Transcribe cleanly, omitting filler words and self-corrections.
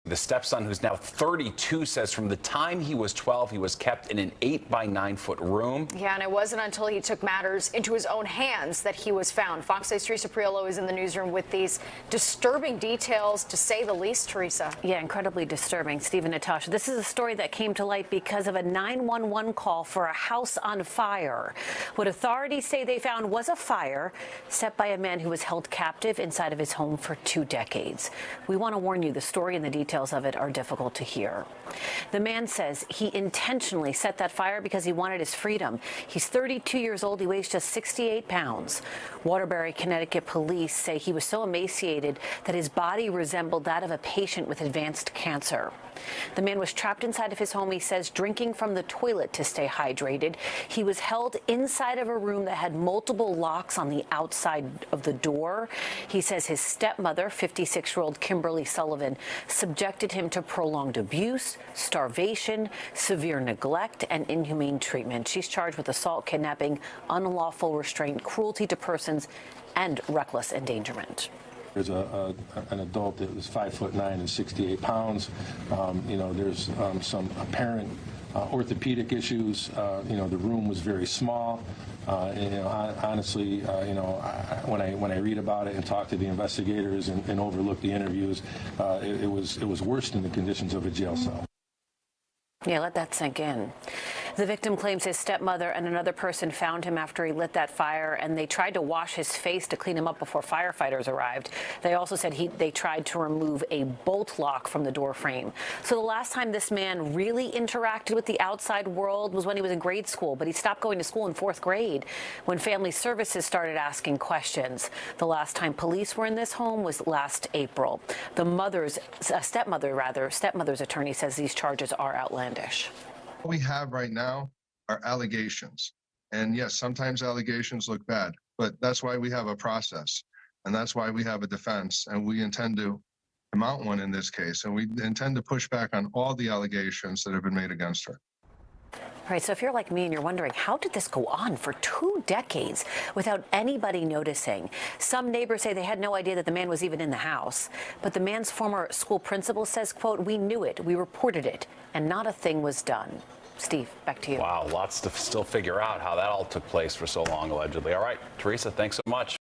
The stepson, who's now 32, says from the time he was 12, he was kept in an 8 by 9 foot room. Yeah, and it wasn't until he took matters into his own hands that he was found. Fox 8's Teresa Priolo is in the newsroom with these disturbing details, to say the least, Teresa. Yeah, incredibly disturbing. Steve and Natasha, this is a story that came to light because of a 911 call for a house on fire. What authorities say they found was a fire set by a man who was held captive inside of his home for 2 decades. We want to warn you, the story and the details of it are difficult to hear. The man says he intentionally set that fire because he wanted his freedom. He's 32 years old. He weighs just 68 pounds. Waterbury, Connecticut police say he was so emaciated that his body resembled that of a patient with advanced cancer. The man was trapped inside of his home, he says, drinking from the toilet to stay hydrated. He was held inside of a room that had multiple locks on the outside of the door. He says his stepmother, 56-year-old Kimberly Sullivan, subjected him to prolonged abuse, starvation, severe neglect, and inhumane treatment. She's charged with assault, kidnapping, unlawful restraint, cruelty to persons, and reckless endangerment. There's an adult that was 5'9" and 68 pounds. There's some apparent orthopedic issues. The room was very small. Honestly, when I read about it and talk to the investigators and overlook the interviews, it was worse than the conditions of a jail cell. Yeah, let that sink in. The victim claims his stepmother and another person found him after he lit that fire, and they tried to wash his face to clean him up before firefighters arrived. They also said they tried to remove a bolt lock from the door frame. So the last time this man really interacted with the outside world was when he was in grade school, but he stopped going to school in 4th grade when family services started asking questions. The last time police were in this home was last April. The stepmother's attorney says these charges are outlandish. What we have right now are allegations. And yes, sometimes allegations look bad, but that's why we have a process. And that's why we have a defense. And we intend to mount one in this case. And we intend to push back on all the allegations that have been made against her. All right, so if you're like me and you're wondering, how did this go on for 2 decades without anybody noticing? Some neighbors say they had no idea that the man was even in the house. But the man's former school principal says, quote, "We knew it, we reported it, and not a thing was done." Steve, back to you. Wow, lots to still figure out how that all took place for so long, allegedly. All right, Teresa, thanks so much.